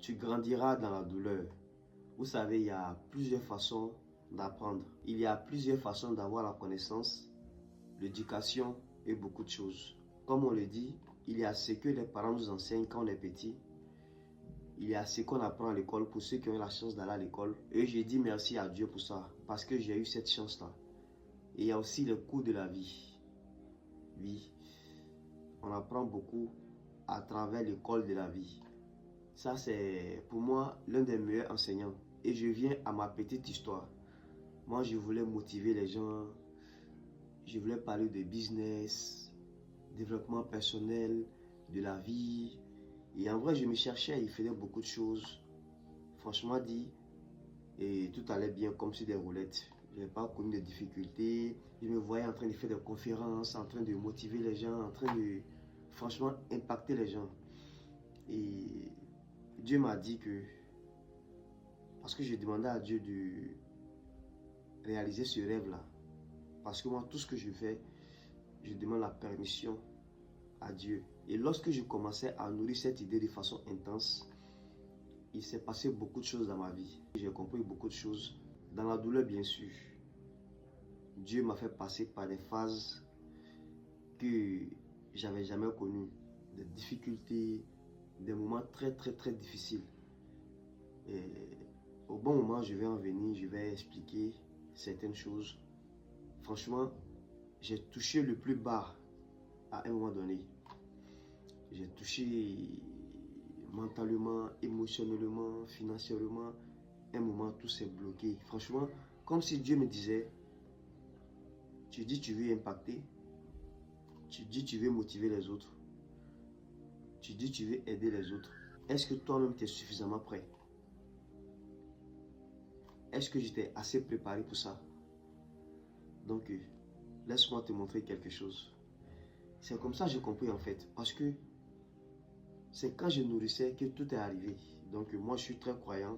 tu grandiras dans la douleur. Vous savez, il y a plusieurs façons d'apprendre. Il y a plusieurs façons d'avoir la connaissance, l'éducation et beaucoup de choses. Comme on le dit, il y a ce que les parents nous enseignent quand on est petit. Il y a ce qu'on apprend à l'école pour ceux qui ont la chance d'aller à l'école. Et j'ai dit merci à Dieu pour ça, parce que j'ai eu cette chance-là. Et il y a aussi les cours de la vie. Oui, on apprend beaucoup à travers l'école de la vie. Ça, c'est pour moi l'un des meilleurs enseignants. Et je viens à ma petite histoire. Moi, je voulais motiver les gens. Je voulais parler de business, développement personnel, de la vie. Et en vrai, je me cherchais, il faisait beaucoup de choses. Franchement dit, et tout allait bien comme sur des roulettes. Je n'ai pas connu de difficultés. Je me voyais en train de faire des conférences, en train de motiver les gens, en train de, franchement, impacter les gens. Et Dieu m'a dit que, parce que j'ai demandé à Dieu de réaliser ce rêve-là. Parce que moi, tout ce que je fais, je demande la permission à Dieu. Et lorsque je commençais à nourrir cette idée de façon intense, il s'est passé beaucoup de choses dans ma vie. J'ai compris beaucoup de choses. Dans la douleur, bien sûr. Dieu m'a fait passer par des phases que j'avais jamais connues. Des difficultés, des moments très difficiles. Et au bon moment, je vais en venir, je vais expliquer certaines choses. Franchement, j'ai touché le plus bas à un moment donné. J'ai touché mentalement, émotionnellement, financièrement. Un moment, tout s'est bloqué. Franchement, comme si Dieu me disait, tu dis tu veux impacter, tu dis tu veux motiver les autres, tu dis tu veux aider les autres. Est-ce que toi-même tu es suffisamment prêt? Est-ce que j'étais assez préparé pour ça? Donc, laisse-moi te montrer quelque chose. C'est comme ça que j'ai compris en fait. Parce que c'est quand je nourrissais que tout est arrivé. Donc, moi je suis très croyant.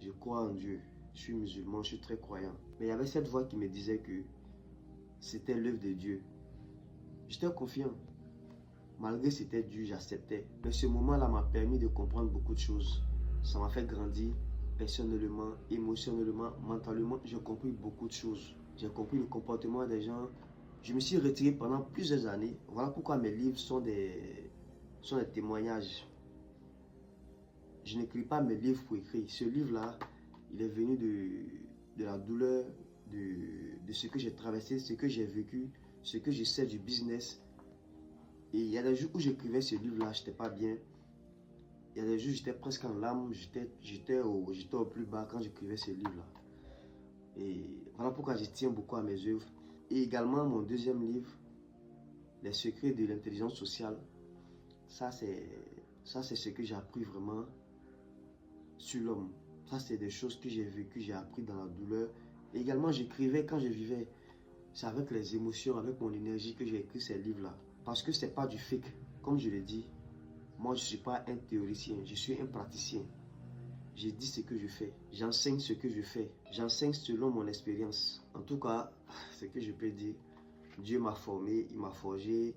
Je crois en Dieu. Je suis musulman, je suis très croyant. Mais il y avait cette voix qui me disait que c'était l'œuvre de Dieu. J'étais confiant. Malgré que c'était dur, j'acceptais. Mais ce moment-là m'a permis de comprendre beaucoup de choses. Ça m'a fait grandir personnellement, émotionnellement, mentalement. J'ai compris beaucoup de choses. J'ai compris le comportement des gens. Je me suis retiré pendant plusieurs années. Voilà pourquoi mes livres sont des témoignages. Je n'écris pas mes livres pour écrire. Ce livre-là, il est venu de la douleur, de ce que j'ai traversé, ce que j'ai vécu, ce que je sais du business. Et il y a des jours où j'écrivais ce livre-là, je n'étais pas bien. Il y a des jours où j'étais presque en larmes, j'étais au plus bas quand j'écrivais ce livre-là. Et voilà pourquoi je tiens beaucoup à mes œuvres. Et également mon deuxième livre, Les secrets de l'intelligence sociale. Ça, c'est ce que j'ai appris vraiment sur l'homme. Ça, c'est des choses que j'ai vécues, j'ai appris dans la douleur. Et également, j'écrivais quand je vivais. C'est avec les émotions, avec mon énergie que j'ai écrit ces livres-là. Parce que ce n'est pas du fake. Comme je l'ai dit, moi, je ne suis pas un théoricien, je suis un praticien. Je dis ce que je fais. J'enseigne ce que je fais. J'enseigne selon mon expérience. En tout cas, ce que je peux dire, Dieu m'a formé, il m'a forgé,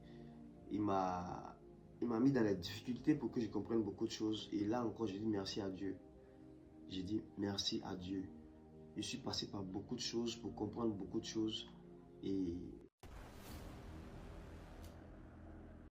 il m'a mis dans les difficultés pour que je comprenne beaucoup de choses. Et là encore, je dis merci à Dieu. J'ai dit merci à Dieu. Je suis passé par beaucoup de choses pour comprendre beaucoup de choses. Et